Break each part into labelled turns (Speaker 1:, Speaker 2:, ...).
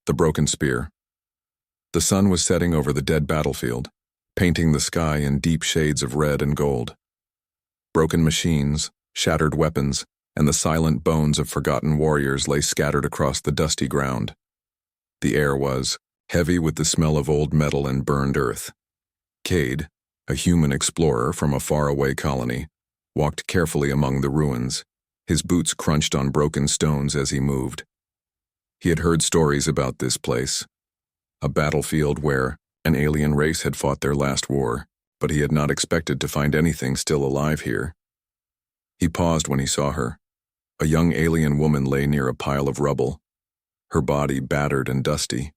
Speaker 1: The broken spear. The sun was setting over the dead battlefield, painting the sky in deep shades of red and gold. Broken machines, shattered weapons, and the silent bones of forgotten warriors lay scattered across the dusty ground. The air was heavy with the smell of old metal and burned earth. Cade, a human explorer from a faraway colony, walked carefully among the ruins. His boots crunched on broken stones as he moved. He had heard stories about this place, a battlefield where an alien race had fought their last war, but he had not expected to find anything still alive here. He paused when he saw her. A young alien woman lay near a pile of rubble, her body battered and dusty.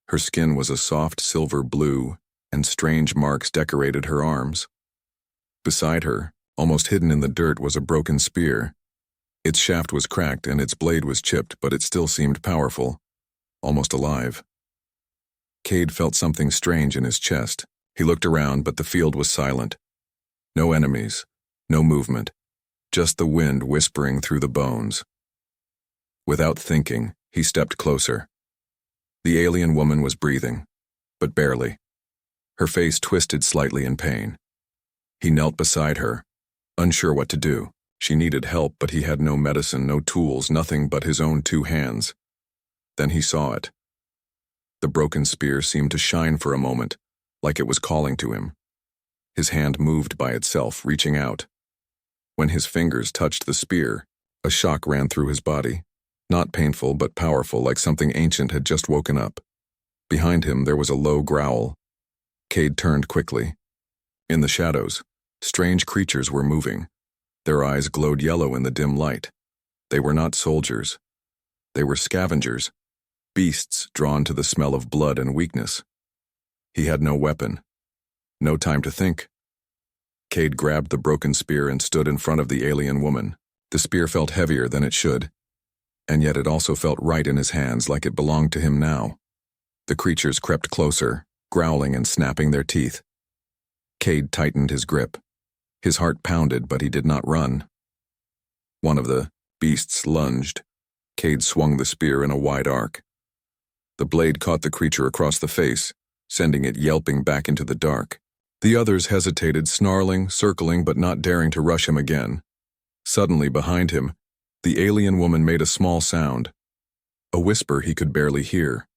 Speaker 1: Her skin was a soft silver blue, and strange marks decorated her arms. Beside her, almost hidden in the dirt, was a broken spear. Its shaft was cracked and its blade was chipped, but it still seemed powerful, almost alive. Cade felt something strange in his chest. He looked around, but the field was silent. No enemies, no movement, just the wind whispering through the bones. Without thinking, he stepped closer. The alien woman was breathing, but barely. Her face twisted slightly in pain. He knelt beside her, unsure what to do. She needed help, but he had no medicine, no tools, nothing but his own 2 hands. Then he saw it. The broken spear seemed to shine for a moment, like it was calling to him. His hand moved by itself, reaching out. When his fingers touched the spear, a shock ran through his body. Not painful, but powerful, like something ancient had just woken up. Behind him, there was a low growl. Cade turned quickly. In the shadows, strange creatures were moving. Their eyes glowed yellow in the dim light. They were not soldiers. They were scavengers, beasts drawn to the smell of blood and weakness. He had no weapon. No time to think. Cade grabbed the broken spear and stood in front of the alien woman. The spear felt heavier than it should, and yet it also felt right in his hands, like it belonged to him now. The creatures crept closer, growling and snapping their teeth. Cade tightened his grip. His heart pounded, but he did not run. One of the beasts lunged. Cade swung the spear in a wide arc. The blade caught the creature across the face, sending it yelping back into the dark. The others hesitated, snarling, circling, but not daring to rush him again. Suddenly, behind him, the alien woman made a small sound, a whisper he could barely hear.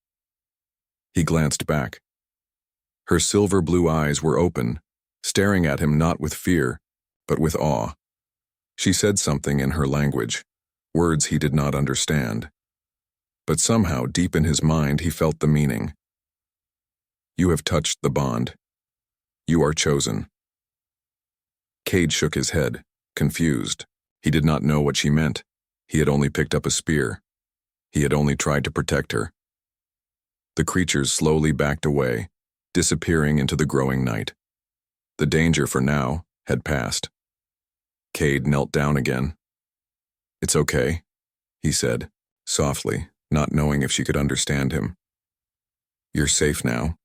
Speaker 1: He glanced back. Her silver blue eyes were open, staring at him not with fear, but with awe. She said something in her language, words he did not understand. But somehow, deep in his mind, he felt the meaning. You have touched the bond. You are chosen. Cade shook his head, confused. He did not know what she meant. He had only picked up a spear. He had only tried to protect her. The creatures slowly backed away, disappearing into the growing night. The danger for now had passed. Cade knelt down again. It's okay, he said, softly, not knowing if she could understand him. You're safe now.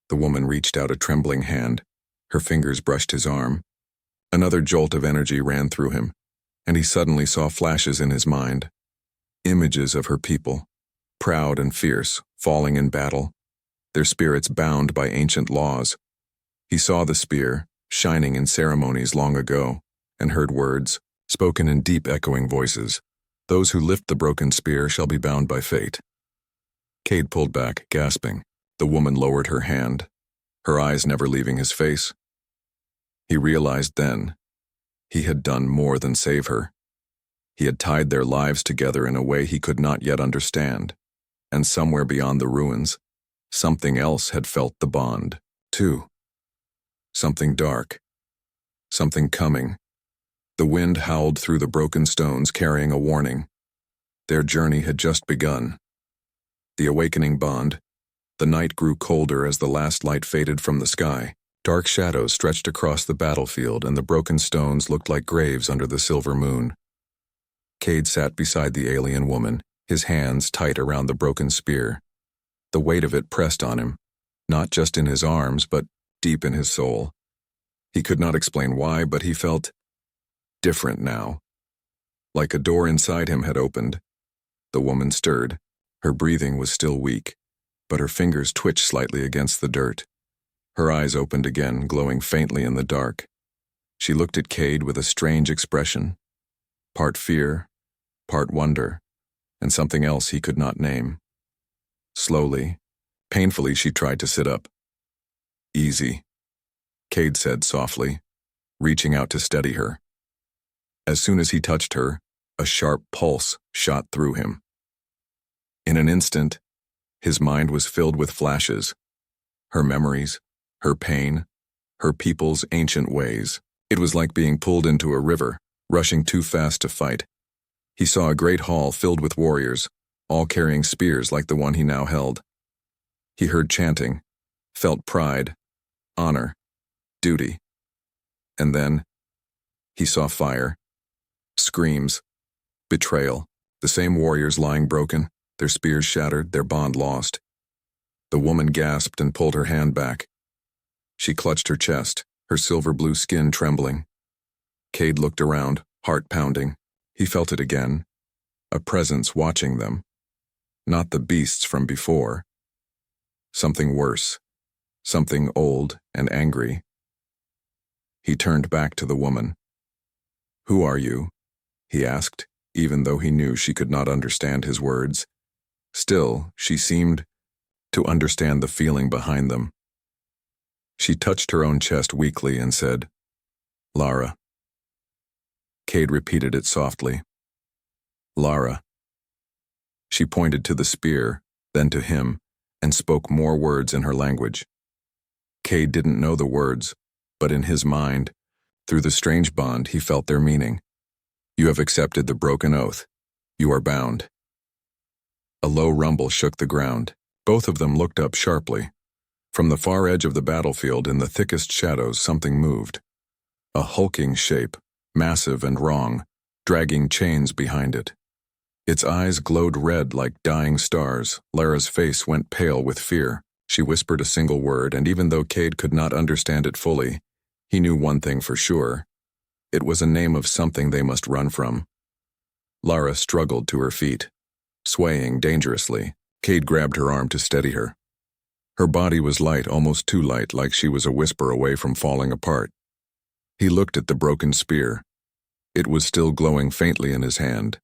Speaker 1: The woman reached out a trembling hand. Her fingers brushed his arm. Another jolt of energy ran through him, and he suddenly saw flashes in his mind. Images of her people, proud and fierce, falling in battle, their spirits bound by ancient laws. He saw the spear, shining in ceremonies long ago, and heard words, spoken in deep echoing voices. Those who lift the broken spear shall be bound by fate. Cade pulled back, gasping. The woman lowered her hand, her eyes never leaving his face. He realized then, he had done more than save her. He had tied their lives together in a way he could not yet understand, and somewhere beyond the ruins, something else had felt the bond, too. Something dark. Something coming. The wind howled through the broken stones, carrying a warning. Their journey had just begun. The awakening bond. The night grew colder as the last light faded from the sky. Dark shadows stretched across the battlefield, and the broken stones looked like graves under the silver moon. Cade sat beside the alien woman, his hands tight around the broken spear. The weight of it pressed on him, not just in his arms, but deep in his soul. He could not explain why, but he felt different now. Like a door inside him had opened. The woman stirred. Her breathing was still weak, but her fingers twitched slightly against the dirt. Her eyes opened again, glowing faintly in the dark. She looked at Cade with a strange expression, part fear, part wonder, and something else he could not name. Slowly, painfully, she tried to sit up. "Easy," Cade said softly, reaching out to steady her. As soon as he touched her, a sharp pulse shot through him. In an instant, his mind was filled with flashes, her memories, her pain, her people's ancient ways. It was like being pulled into a river, rushing too fast to fight. He saw a great hall filled with warriors, all carrying spears like the one he now held. He heard chanting, felt pride, honor, duty. And then, he saw fire, screams, betrayal, the same warriors lying broken, their spears shattered, their bond lost. The woman gasped and pulled her hand back. She clutched her chest, her silver blue skin trembling. Cade looked around, heart pounding. He felt it again, a presence watching them. Not the beasts from before. Something worse, something old and angry. He turned back to the woman. "Who are you?" he asked, even though he knew she could not understand his words. Still, she seemed to understand the feeling behind them. She touched her own chest weakly and said, "Lara." Cade repeated it softly. "Lara." She pointed to the spear, then to him, and spoke more words in her language. Cade didn't know the words, but in his mind, through the strange bond, he felt their meaning. "You have accepted the broken oath. You are bound." A low rumble shook the ground. Both of them looked up sharply. From the far edge of the battlefield, in the thickest shadows, something moved. A hulking shape, massive and wrong, dragging chains behind it. Its eyes glowed red like dying stars. Lara's face went pale with fear. She whispered a single word, and even though Cade could not understand it fully, he knew one thing for sure. It was a name of something they must run from. Lara struggled to her feet, swaying dangerously. Cade grabbed her arm to steady her. Her body was light, almost too light, like she was a whisper away from falling apart. He looked at the broken spear. It was still glowing faintly in his hand,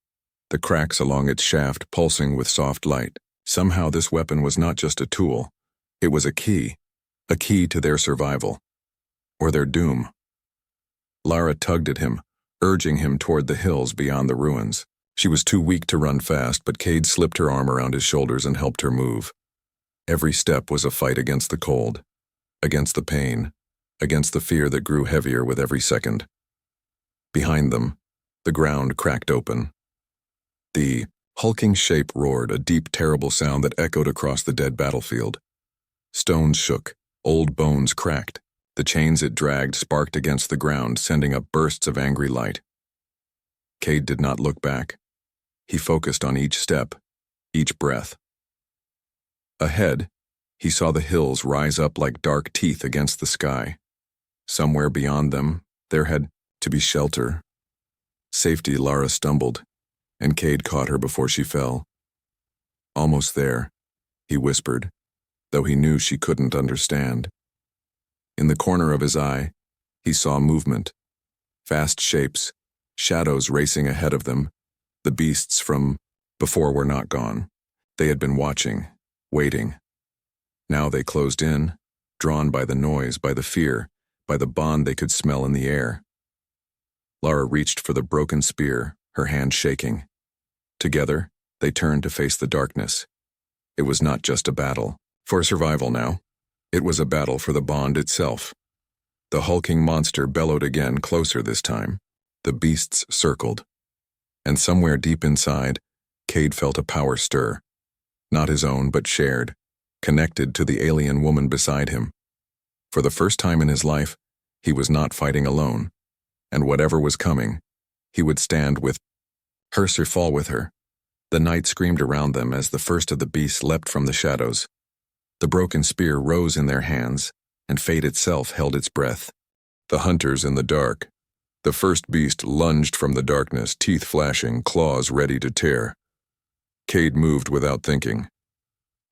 Speaker 1: the cracks along its shaft pulsing with soft light. Somehow this weapon was not just a tool. It was a key to their survival, or their doom. Lara tugged at him, urging him toward the hills beyond the ruins. She was too weak to run fast, but Cade slipped her arm around his shoulders and helped her move. Every step was a fight against the cold, against the pain, against the fear that grew heavier with every second. Behind them, the ground cracked open. The hulking shape roared, a deep, terrible sound that echoed across the dead battlefield. Stones shook, old bones cracked. The chains it dragged sparked against the ground, sending up bursts of angry light. Cade did not look back. He focused on each step, each breath. Ahead, he saw the hills rise up like dark teeth against the sky. Somewhere beyond them, there had to be shelter. Safety. Lara stumbled, and Cade caught her before she fell. "Almost there," he whispered, though he knew she couldn't understand. In the corner of his eye, he saw movement, fast shapes, shadows racing ahead of them. The beasts from before were not gone. They had been watching, waiting. Now they closed in, drawn by the noise, by the fear, by the bond they could smell in the air. Lara reached for the broken spear, her hand shaking. Together, they turned to face the darkness. It was not just a battle for survival now. It was a battle for the bond itself. The hulking monster bellowed again, closer this time. The beasts circled. And somewhere deep inside, Cade felt a power stir. Not his own, but shared, connected to the alien woman beside him. For the first time in his life, he was not fighting alone. And whatever was coming, he would stand with her or fall with her. The night screamed around them as the first of the beasts leapt from the shadows. The broken spear rose in their hands, and fate itself held its breath. The hunters in the dark. The first beast lunged from the darkness, teeth flashing, claws ready to tear. Cade moved without thinking.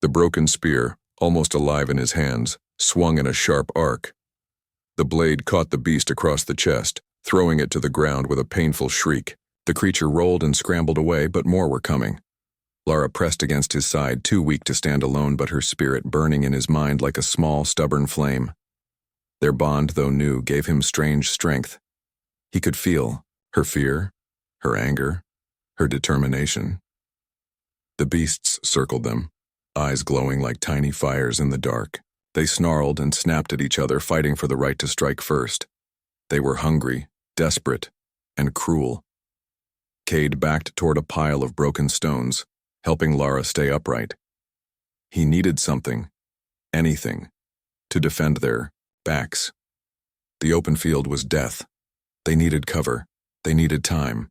Speaker 1: The broken spear, almost alive in his hands, swung in a sharp arc. The blade caught the beast across the chest, throwing it to the ground with a painful shriek. The creature rolled and scrambled away, but more were coming. Lara pressed against his side, too weak to stand alone, but her spirit burning in his mind like a small, stubborn flame. Their bond, though new, gave him strange strength. He could feel her fear, her anger, her determination. The beasts circled them, eyes glowing like tiny fires in the dark. They snarled and snapped at each other, fighting for the right to strike first. They were hungry, desperate, and cruel. Cade backed toward a pile of broken stones, helping Lara stay upright. He needed something, anything, to defend their backs. The open field was death. They needed cover. They needed time.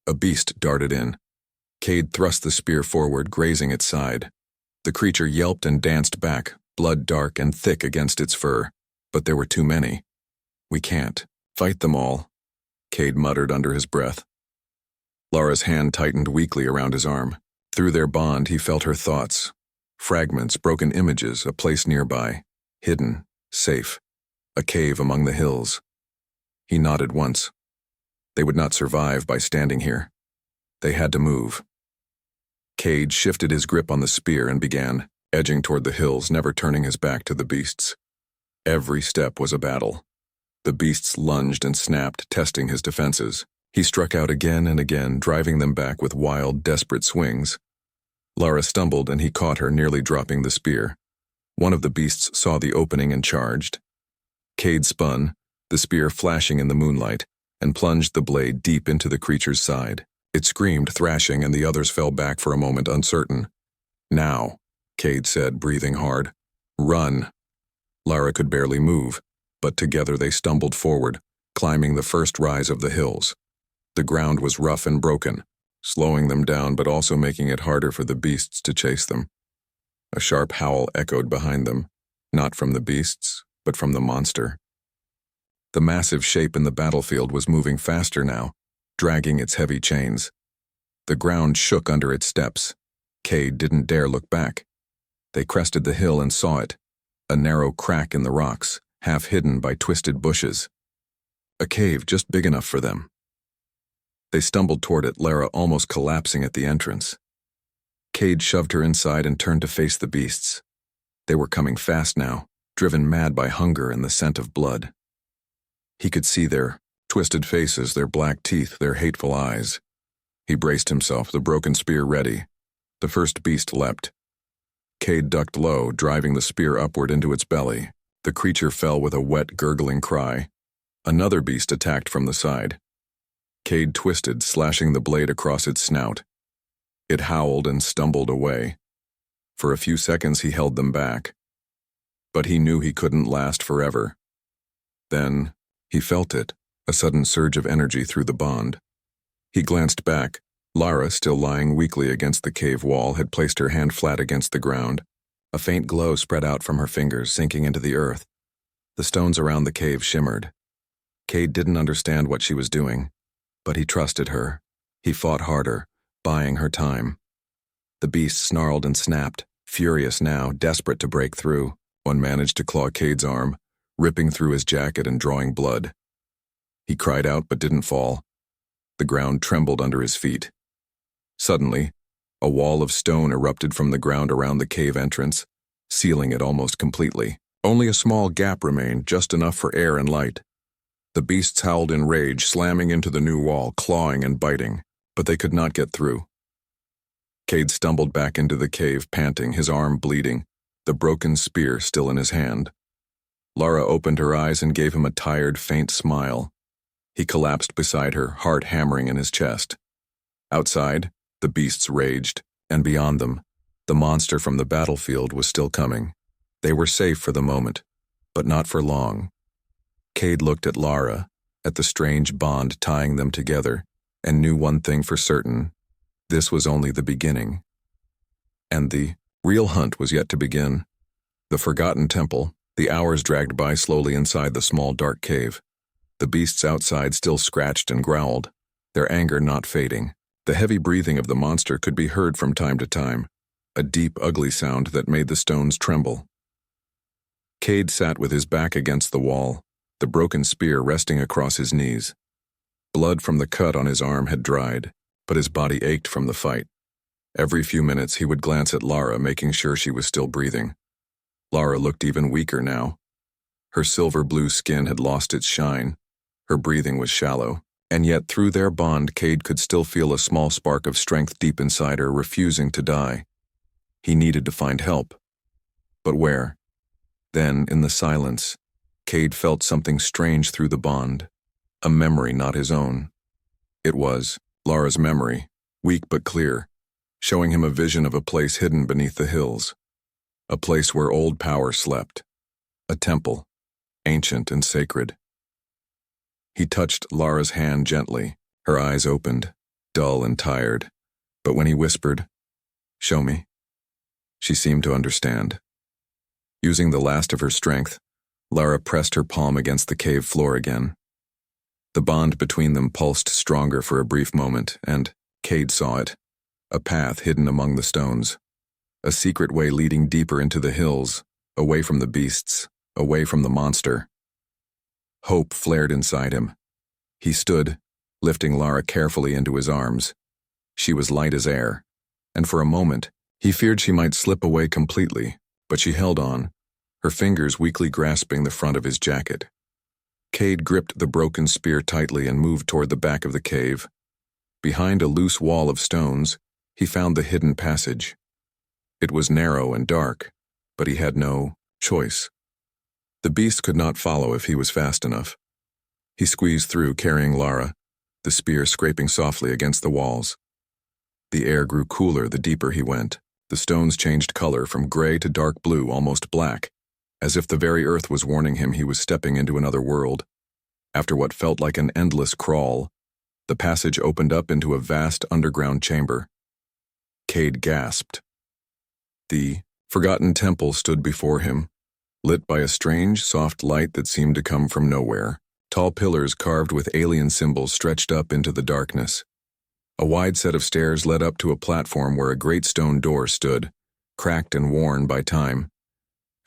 Speaker 1: A beast darted in. Cade thrust the spear forward, grazing its side. The creature yelped and danced back, blood dark and thick against its fur. But there were too many. "We can't fight them all," Cade muttered under his breath. Lara's hand tightened weakly around his arm. Through their bond, he felt her thoughts. Fragments, broken images, a place nearby. Hidden, safe. A cave among the hills. He nodded once. They would not survive by standing here. They had to move. Cade shifted his grip on the spear and began, edging toward the hills, never turning his back to the beasts. Every step was a battle. The beasts lunged and snapped, testing his defenses. He struck out again and again, driving them back with wild, desperate swings. Lara stumbled and he caught her, nearly dropping the spear. One of the beasts saw the opening and charged. Cade spun, the spear flashing in the moonlight, and plunged the blade deep into the creature's side. It screamed, thrashing, and the others fell back for a moment, uncertain. "Now," Cade said, breathing hard. "Run." Lara could barely move, but together they stumbled forward, climbing the first rise of the hills. The ground was rough and broken, slowing them down but also making it harder for the beasts to chase them. A sharp howl echoed behind them, not from the beasts, but from the monster. The massive shape in the battlefield was moving faster now, dragging its heavy chains. The ground shook under its steps. Cade didn't dare look back. They crested the hill and saw it, a narrow crack in the rocks, half hidden by twisted bushes. A cave just big enough for them. They stumbled toward it, Lara almost collapsing at the entrance. Cade shoved her inside and turned to face the beasts. They were coming fast now, driven mad by hunger and the scent of blood. He could see their twisted faces, their black teeth, their hateful eyes. He braced himself, the broken spear ready. The first beast leapt. Cade ducked low, driving the spear upward into its belly. The creature fell with a wet, gurgling cry. Another beast attacked from the side. Cade twisted, slashing the blade across its snout. It howled and stumbled away. For a few seconds he held them back. But he knew he couldn't last forever. Then, he felt it, a sudden surge of energy through the bond. He glanced back. Lara, still lying weakly against the cave wall, had placed her hand flat against the ground. A faint glow spread out from her fingers, sinking into the earth. The stones around the cave shimmered. Cade didn't understand what she was doing, but he trusted her. He fought harder, buying her time. The beast snarled and snapped, furious now, desperate to break through. One managed to claw Cade's arm, ripping through his jacket and drawing blood. He cried out but didn't fall. The ground trembled under his feet. Suddenly, a wall of stone erupted from the ground around the cave entrance, sealing it almost completely. Only a small gap remained, just enough for air and light. The beasts howled in rage, slamming into the new wall, clawing and biting, but they could not get through. Cade stumbled back into the cave, panting, his arm bleeding, the broken spear still in his hand. Lara opened her eyes and gave him a tired, faint smile. He collapsed beside her, heart hammering in his chest. Outside, the beasts raged, and beyond them, the monster from the battlefield was still coming. They were safe for the moment, but not for long. Cade looked at Lara, at the strange bond tying them together, and knew one thing for certain. This was only the beginning. And the real hunt was yet to begin. The forgotten temple, the hours dragged by slowly inside the small dark cave. The beasts outside still scratched and growled, their anger not fading. The heavy breathing of the monster could be heard from time to time, a deep, ugly sound that made the stones tremble. Cade sat with his back against the wall, the broken spear resting across his knees. Blood from the cut on his arm had dried, but his body ached from the fight. Every few minutes he would glance at Lara, making sure she was still breathing. Lara looked even weaker now. Her silver-blue skin had lost its shine. Her breathing was shallow, and yet through their bond Cade could still feel a small spark of strength deep inside her, refusing to die. He needed to find help. But where? Then, in the silence, Cade felt something strange through the bond. A memory not his own. It was Lara's memory, weak but clear, showing him a vision of a place hidden beneath the hills. A place where old power slept. A temple, ancient and sacred. He touched Lara's hand gently. Her eyes opened, dull and tired. But when he whispered, "Show me," she seemed to understand. Using the last of her strength, Lara pressed her palm against the cave floor again. The bond between them pulsed stronger for a brief moment, and Cade saw it. A path hidden among the stones. A secret way leading deeper into the hills, away from the beasts, away from the monster. Hope flared inside him. He stood, lifting Lara carefully into his arms. She was light as air, and for a moment, he feared she might slip away completely, but she held on, her fingers weakly grasping the front of his jacket. Cade gripped the broken spear tightly and moved toward the back of the cave. Behind a loose wall of stones, he found the hidden passage. It was narrow and dark, but he had no choice. The beast could not follow if he was fast enough. He squeezed through, carrying Lara, the spear scraping softly against the walls. The air grew cooler the deeper he went. The stones changed color from gray to dark blue, almost black, as if the very earth was warning him he was stepping into another world. After what felt like an endless crawl, the passage opened up into a vast underground chamber. Cade gasped. The forgotten temple stood before him, lit by a strange, soft light that seemed to come from nowhere. Tall pillars carved with alien symbols stretched up into the darkness. A wide set of stairs led up to a platform where a great stone door stood, cracked and worn by time.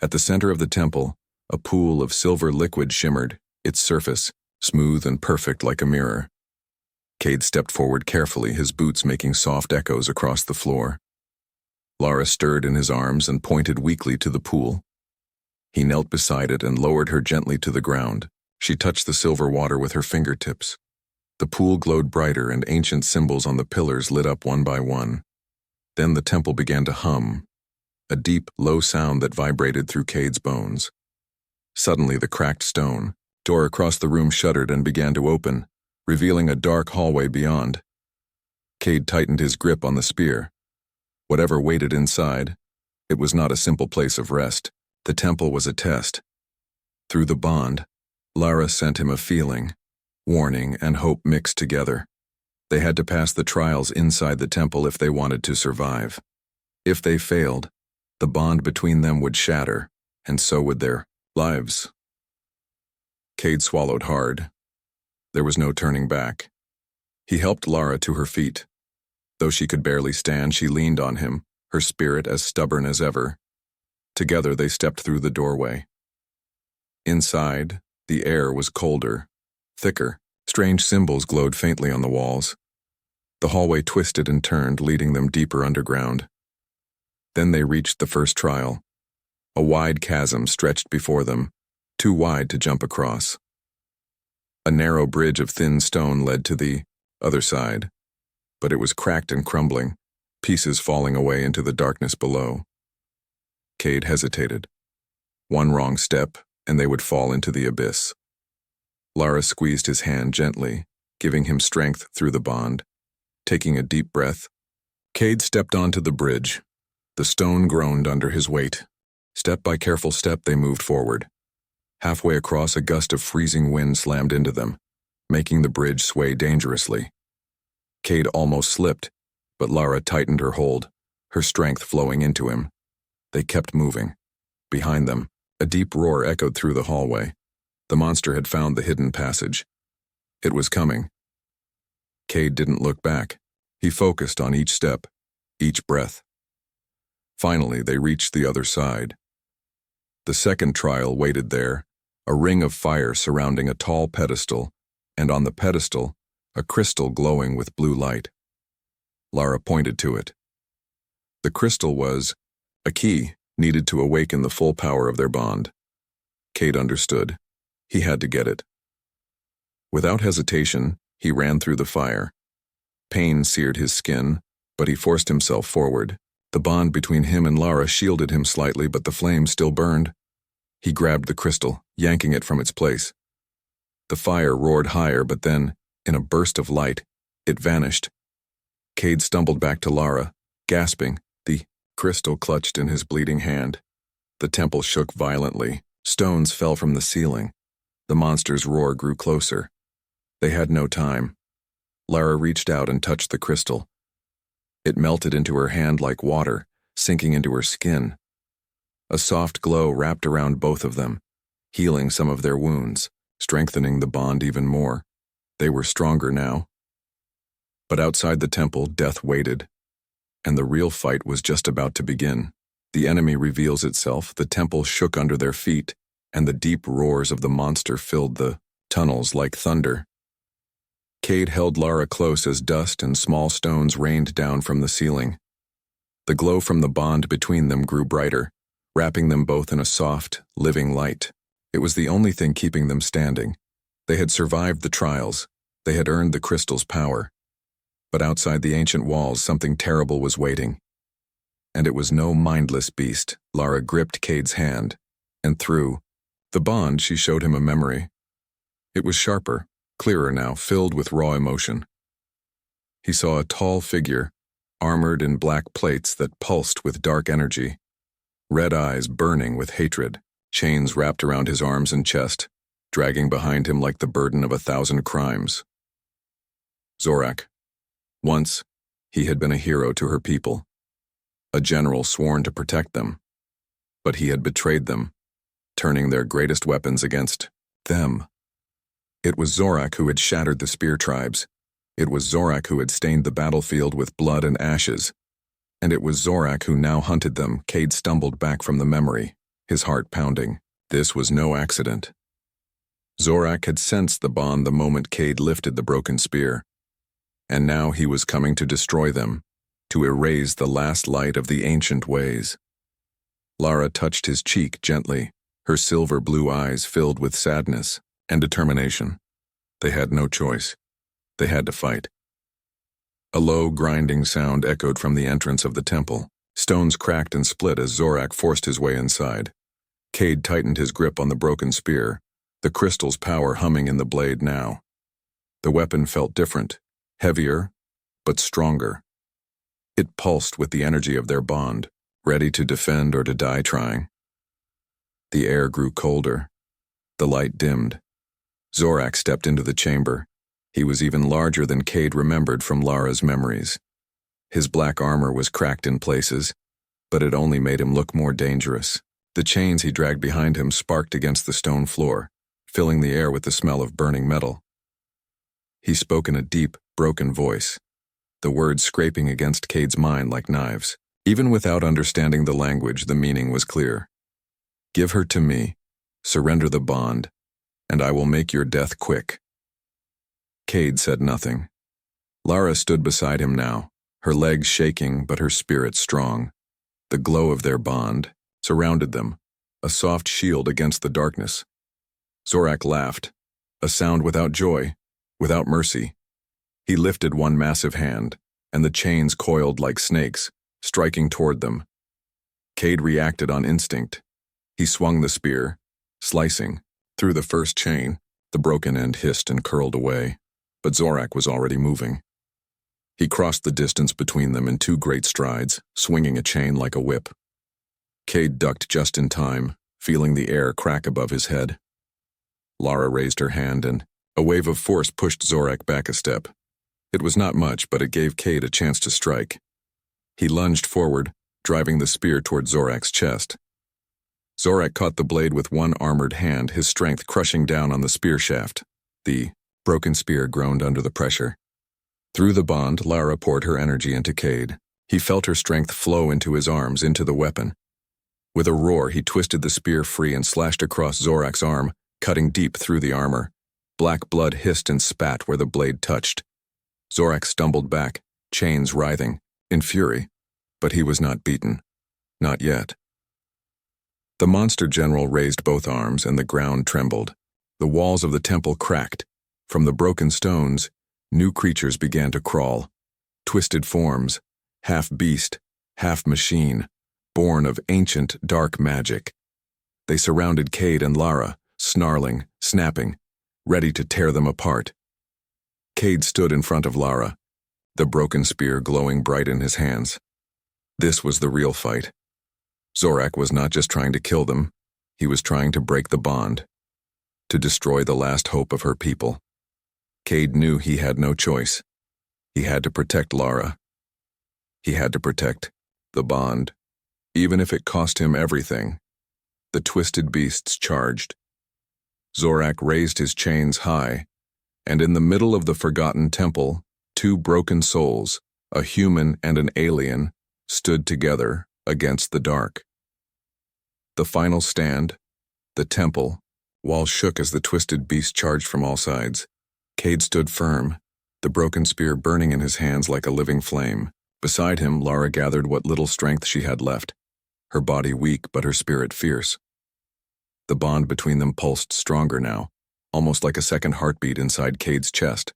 Speaker 1: At the center of the temple, a pool of silver liquid shimmered, its surface smooth and perfect like a mirror. Cade stepped forward carefully, his boots making soft echoes across the floor. Lara stirred in his arms and pointed weakly to the pool. He knelt beside it and lowered her gently to the ground. She touched the silver water with her fingertips. The pool glowed brighter and ancient symbols on the pillars lit up one by one. Then the temple began to hum, a deep, low sound that vibrated through Cade's bones. Suddenly the cracked stone door across the room shuddered and began to open, revealing a dark hallway beyond. Cade tightened his grip on the spear. Whatever waited inside, it was not a simple place of rest. The temple was a test. Through the bond, Lara sent him a feeling, warning and hope mixed together. They had to pass the trials inside the temple if they wanted to survive. If they failed, the bond between them would shatter, and so would their lives. Cade swallowed hard. There was no turning back. He helped Lara to her feet. Though she could barely stand, she leaned on him, her spirit as stubborn as ever. Together they stepped through the doorway. Inside, the air was colder, thicker. Strange symbols glowed faintly on the walls. The hallway twisted and turned, leading them deeper underground. Then they reached the first trial. A wide chasm stretched before them, too wide to jump across. A narrow bridge of thin stone led to the other side, but it was cracked and crumbling, pieces falling away into the darkness below. Cade hesitated. One wrong step, and they would fall into the abyss. Lara squeezed his hand gently, giving him strength through the bond. Taking a deep breath, Cade stepped onto the bridge. The stone groaned under his weight. Step by careful step, they moved forward. Halfway across, a gust of freezing wind slammed into them, making the bridge sway dangerously. Cade almost slipped, but Lara tightened her hold, her strength flowing into him. They kept moving. Behind them, a deep roar echoed through the hallway. The monster had found the hidden passage. It was coming. Cade didn't look back. He focused on each step, each breath. Finally, they reached the other side. The second trial waited there, a ring of fire surrounding a tall pedestal, and on the pedestal, a crystal glowing with blue light. Lara pointed to it. The crystal was a key needed to awaken the full power of their bond. Cade understood. He had to get it. Without hesitation, he ran through the fire. Pain seared his skin, but he forced himself forward. The bond between him and Lara shielded him slightly, but the flame still burned. He grabbed the crystal, yanking it from its place. The fire roared higher, but then, in a burst of light, it vanished. Cade stumbled back to Lara, gasping, the crystal clutched in his bleeding hand. The temple shook violently. Stones fell from the ceiling. The monster's roar grew closer. They had no time. Lara reached out and touched the crystal. It melted into her hand like water, sinking into her skin. A soft glow wrapped around both of them, healing some of their wounds, strengthening the bond even more. They were stronger now. But outside the temple, death waited, and the real fight was just about to begin. The enemy reveals itself, the temple shook under their feet, and the deep roars of the monster filled the tunnels like thunder. Cade held Lara close as dust and small stones rained down from the ceiling. The glow from the bond between them grew brighter, wrapping them both in a soft, living light. It was the only thing keeping them standing. They had survived the trials. They had earned the crystal's power. But outside the ancient walls, something terrible was waiting. And it was no mindless beast. Lara gripped Cade's hand, and through the bond she showed him a memory. It was sharper, clearer now, filled with raw emotion. He saw a tall figure, armored in black plates that pulsed with dark energy, red eyes burning with hatred, chains wrapped around his arms and chest, dragging behind him like the burden of 1,000 crimes. Zorak. Once, he had been a hero to her people, a general sworn to protect them. But he had betrayed them, turning their greatest weapons against them. It was Zorak who had shattered the spear tribes. It was Zorak who had stained the battlefield with blood and ashes. And it was Zorak who now hunted them. Cade stumbled back from the memory, his heart pounding. This was no accident. Zorak had sensed the bond the moment Cade lifted the broken spear. And now he was coming to destroy them, to erase the last light of the ancient ways. Lara touched his cheek gently, her silver blue eyes filled with sadness and determination. They had no choice. They had to fight. A low, grinding sound echoed from the entrance of the temple. Stones cracked and split as Zorak forced his way inside. Cade tightened his grip on the broken spear, the crystal's power humming in the blade now. The weapon felt different, heavier, but stronger. It pulsed with the energy of their bond, ready to defend or to die trying. The air grew colder. The light dimmed. Zorak stepped into the chamber. He was even larger than Cade remembered from Lara's memories. His black armor was cracked in places, but it only made him look more dangerous. The chains he dragged behind him sparked against the stone floor, filling the air with the smell of burning metal. He spoke in a deep, broken voice, the words scraping against Cade's mind like knives. Even without understanding the language, the meaning was clear. Give her to me, surrender the bond, and I will make your death quick. Cade said nothing. Lara stood beside him now, her legs shaking but her spirit strong. The glow of their bond surrounded them, a soft shield against the darkness. Zorak laughed, a sound without joy, without mercy. He lifted one massive hand, and the chains coiled like snakes, striking toward them. Cade reacted on instinct. He swung the spear, slicing. Through the first chain, the broken end hissed and curled away, but Zorak was already moving. He crossed the distance between them in 2 great strides, swinging a chain like a whip. Cade ducked just in time, feeling the air crack above his head. Lara raised her hand, and a wave of force pushed Zorak back a step. It was not much, but it gave Cade a chance to strike. He lunged forward, driving the spear toward Zorak's chest. Zorak caught the blade with one armored hand, his strength crushing down on the spear shaft. The broken spear groaned under the pressure. Through the bond, Lara poured her energy into Cade. He felt her strength flow into his arms, into the weapon. With a roar, he twisted the spear free and slashed across Zorak's arm, cutting deep through the armor. Black blood hissed and spat where the blade touched. Zorak stumbled back, chains writhing, in fury, but he was not beaten. Not yet. The monster general raised both arms, and the ground trembled. The walls of the temple cracked. From the broken stones, new creatures began to crawl. Twisted forms, half beast, half machine, born of ancient dark magic. They surrounded Cade and Lara, snarling, snapping, ready to tear them apart. Cade stood in front of Lara, the broken spear glowing bright in his hands. This was the real fight. Zorak was not just trying to kill them, he was trying to break the bond, to destroy the last hope of her people. Cade knew he had no choice. He had to protect Lara. He had to protect the bond, even if it cost him everything. The twisted beasts charged. Zorak raised his chains high, and in the middle of the forgotten temple, two broken souls, a human and an alien, stood together against the dark. The final stand, the temple, walls shook as the twisted beast charged from all sides. Cade stood firm, the broken spear burning in his hands like a living flame. Beside him, Lara gathered what little strength she had left, her body weak but her spirit fierce. The bond between them pulsed stronger now, almost like a second heartbeat inside Cade's chest.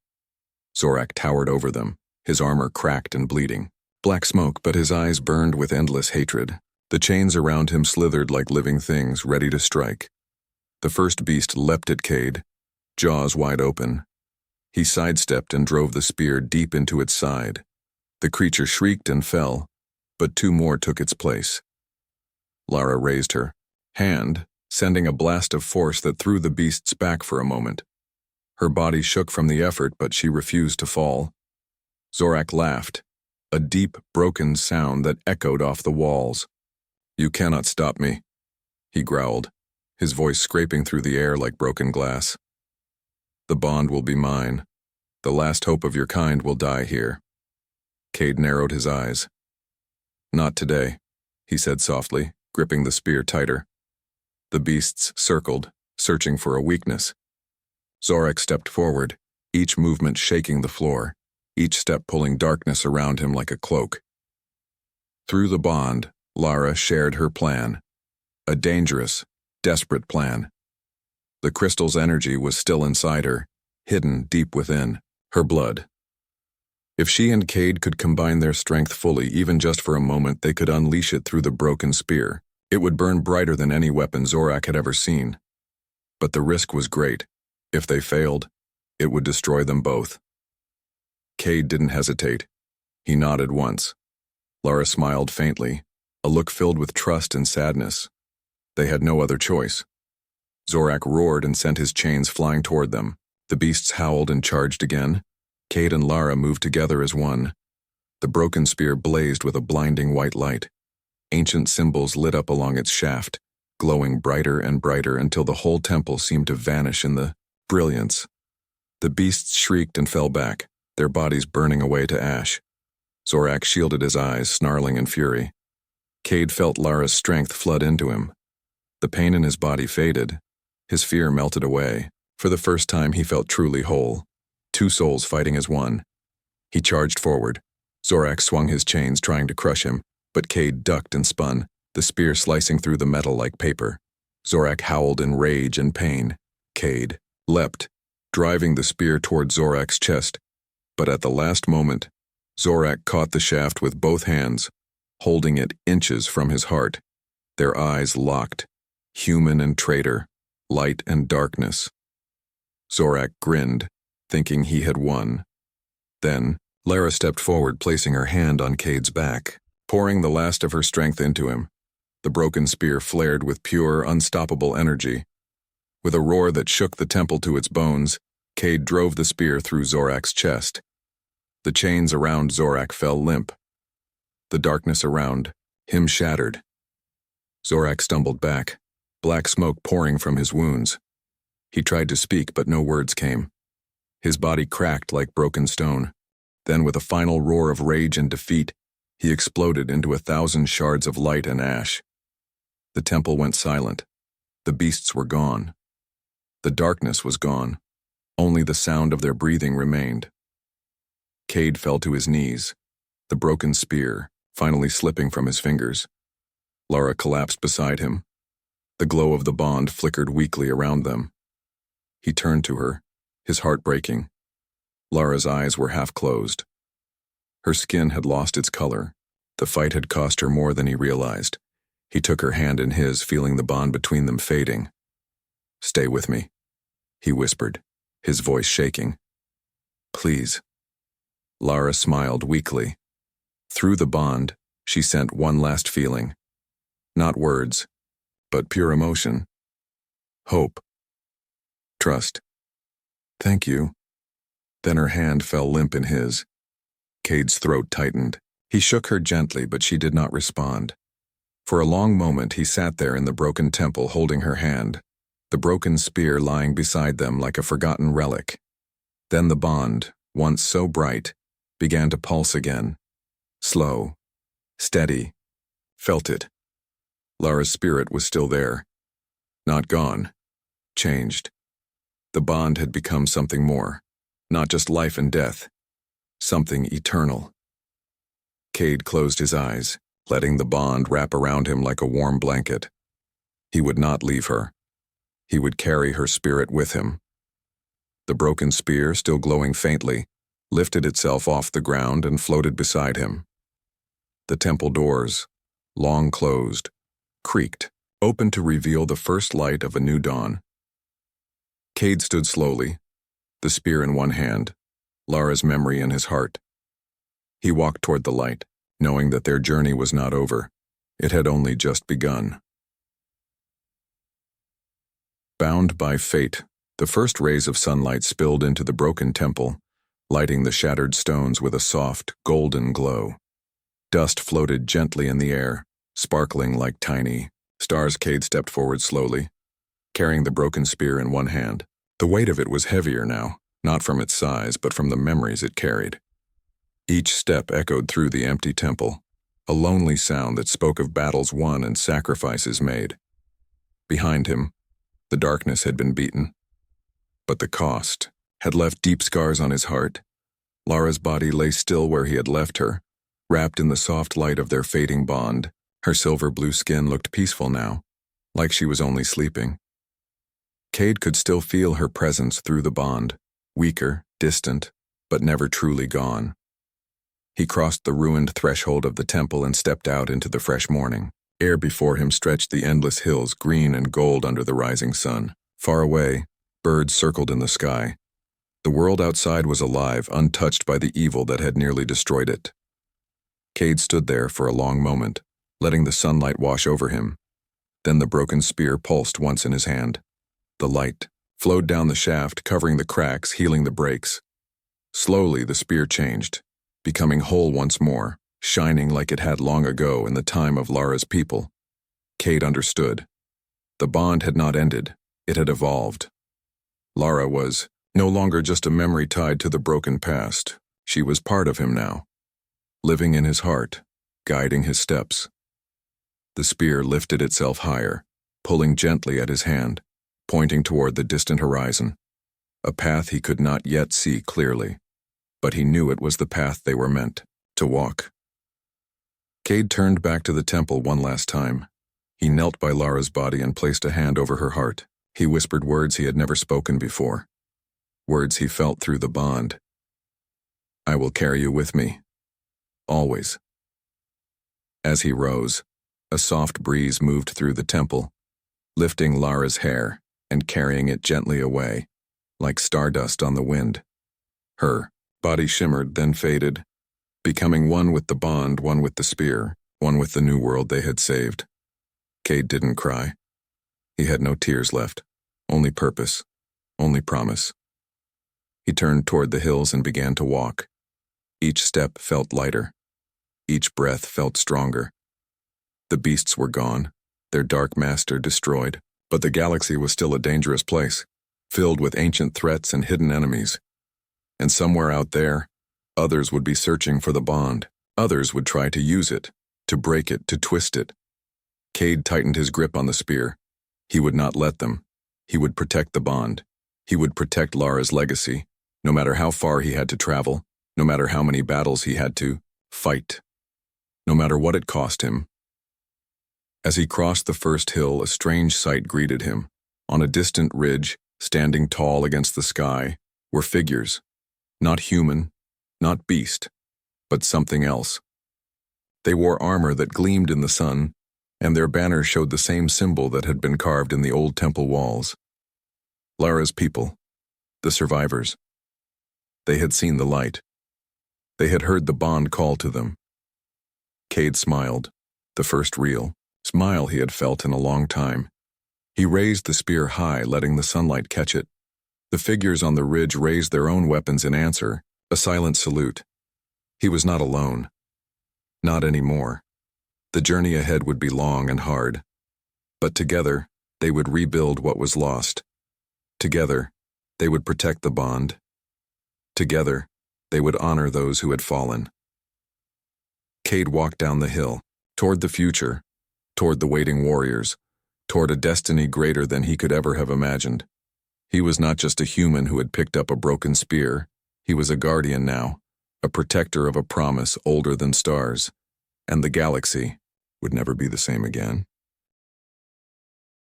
Speaker 1: Zorak towered over them, his armor cracked and bleeding. Black smoke, but his eyes burned with endless hatred. The chains around him slithered like living things, ready to strike. The first beast leapt at Cade, jaws wide open. He sidestepped and drove the spear deep into its side. The creature shrieked and fell, but two more took its place. Lara raised her hand, sending a blast of force that threw the beasts back for a moment. Her body shook from the effort, but she refused to fall. Zorak laughed, a deep, broken sound that echoed off the walls. "You cannot stop me," he growled, his voice scraping through the air like broken glass. "The bond will be mine. The last hope of your kind will die here." Cade narrowed his eyes. "Not today," he said softly, gripping the spear tighter. The beasts circled, searching for a weakness. Zorak stepped forward, each movement shaking the floor, each step pulling darkness around him like a cloak. Through the bond, Lara shared her plan. A dangerous, desperate plan. The crystal's energy was still inside her, hidden deep within, her blood. If she and Cade could combine their strength fully, even just for a moment, they could unleash it through the broken spear. It would burn brighter than any weapon Zorak had ever seen. But the risk was great. If they failed, it would destroy them both. Cade didn't hesitate. He nodded once. Lara smiled faintly, a look filled with trust and sadness. They had no other choice. Zorak roared and sent his chains flying toward them. The beasts howled and charged again. Cade and Lara moved together as one. The broken spear blazed with a blinding white light. Ancient symbols lit up along its shaft, glowing brighter and brighter until the whole temple seemed to vanish in the brilliance. The beasts shrieked and fell back, their bodies burning away to ash. Zorak shielded his eyes, snarling in fury. Cade felt Lara's strength flood into him. The pain in his body faded. His fear melted away. For the first time, he felt truly whole. Two souls fighting as one. He charged forward. Zorak swung his chains, trying to crush him, but Cade ducked and spun, the spear slicing through the metal like paper. Zorak howled in rage and pain. Cade leapt, driving the spear toward Zorak's chest, but at the last moment, Zorak caught the shaft with both hands, holding it inches from his heart. Their eyes locked, human and traitor, light and darkness. Zorak grinned, thinking he had won. Then, Lara stepped forward, placing her hand on Cade's back, pouring the last of her strength into him. The broken spear flared with pure, unstoppable energy. With a roar that shook the temple to its bones, Cade drove the spear through Zorak's chest. The chains around Zorak fell limp. The darkness around him shattered. Zorak stumbled back, black smoke pouring from his wounds. He tried to speak, but no words came. His body cracked like broken stone. Then, with a final roar of rage and defeat, he exploded into 1,000 shards of light and ash. The temple went silent. The beasts were gone. The darkness was gone. Only the sound of their breathing remained. Cade fell to his knees, the broken spear finally slipping from his fingers. Lara collapsed beside him. The glow of the bond flickered weakly around them. He turned to her, his heart breaking. Lara's eyes were half closed. Her skin had lost its color. The fight had cost her more than he realized. He took her hand in his, feeling the bond between them fading. "Stay with me," he whispered, his voice shaking. "Please." Lara smiled weakly. Through the bond, she sent one last feeling. Not words, but pure emotion. Hope. Trust. "Thank you." Then her hand fell limp in his. Cade's throat tightened. He shook her gently, but she did not respond. For a long moment he sat there in the broken temple holding her hand, the broken spear lying beside them like a forgotten relic. Then the bond, once so bright, began to pulse again. Slow, steady, felt it. Lara's spirit was still there. Not gone. Changed. The bond had become something more. Not just life and death. Something eternal. Cade closed his eyes, letting the bond wrap around him like a warm blanket. He would not leave her. He would carry her spirit with him. The broken spear, still glowing faintly, lifted itself off the ground and floated beside him. The temple doors, long closed, creaked, open to reveal the first light of a new dawn. Cade stood slowly, the spear in one hand, Lara's memory in his heart. He walked toward the light, knowing that their journey was not over. It had only just begun. Bound by fate, the first rays of sunlight spilled into the broken temple, lighting the shattered stones with a soft, golden glow. Dust floated gently in the air, sparkling like tiny stars. Cade stepped forward slowly, carrying the broken spear in one hand. The weight of it was heavier now, not from its size, but from the memories it carried. Each step echoed through the empty temple, a lonely sound that spoke of battles won and sacrifices made. Behind him, the darkness had been beaten, but the cost had left deep scars on his heart. Lara's body lay still where he had left her, wrapped in the soft light of their fading bond. Her silver blue skin looked peaceful now, like she was only sleeping. Cade could still feel her presence through the bond, weaker, distant, but never truly gone. He crossed the ruined threshold of the temple and stepped out into the fresh morning. Air before him stretched the endless hills, green and gold under the rising sun. Far away, birds circled in the sky. The world outside was alive, untouched by the evil that had nearly destroyed it. Cade stood there for a long moment, letting the sunlight wash over him. Then the broken spear pulsed once in his hand. The light flowed down the shaft, covering the cracks, healing the breaks. Slowly the spear changed, becoming whole once more, shining like it had long ago in the time of Lara's people. Cade understood. The bond had not ended, it had evolved. Lara was no longer just a memory tied to the broken past. She was part of him now, living in his heart, guiding his steps. The spear lifted itself higher, pulling gently at his hand, pointing toward the distant horizon, a path he could not yet see clearly, but he knew it was the path they were meant to walk. Cade turned back to the temple one last time. He knelt by Lara's body and placed a hand over her heart. He whispered words he had never spoken before, words he felt through the bond. "I will carry you with me, always." As he rose, a soft breeze moved through the temple, lifting Lara's hair and carrying it gently away, like stardust on the wind. Her body shimmered, then faded, becoming one with the bond, one with the spear, one with the new world they had saved. Cade didn't cry. He had no tears left, only purpose, only promise. He turned toward the hills and began to walk. Each step felt lighter. Each breath felt stronger. The beasts were gone, their dark master destroyed, but the galaxy was still a dangerous place, filled with ancient threats and hidden enemies. And somewhere out there, Others would be searching for the bond. Others would try to use it, to break it, to twist it. Cade tightened his grip on the spear. He would not let them. He would protect the bond. He would protect Lara's legacy, no matter how far he had to travel, no matter how many battles he had to fight, no matter what it cost him. As he crossed the first hill, a strange sight greeted him. On a distant ridge, standing tall against the sky, were figures. Not human, not beast, but something else. They wore armor that gleamed in the sun, and their banner showed the same symbol that had been carved in the old temple walls. Lara's people, the survivors. They had seen the light. They had heard the bond call to them. Cade smiled, the first real smile he had felt in a long time. He raised the spear high, letting the sunlight catch it. The figures on the ridge raised their own weapons in answer, a silent salute. He was not alone. Not anymore. The journey ahead would be long and hard. But together, they would rebuild what was lost. Together, they would protect the bond. Together, they would honor those who had fallen. Cade walked down the hill, toward the future, toward the waiting warriors, toward a destiny greater than he could ever have imagined. He was not just a human who had picked up a broken spear. He was a guardian now, a protector of a promise older than stars, and the galaxy would never be the same again.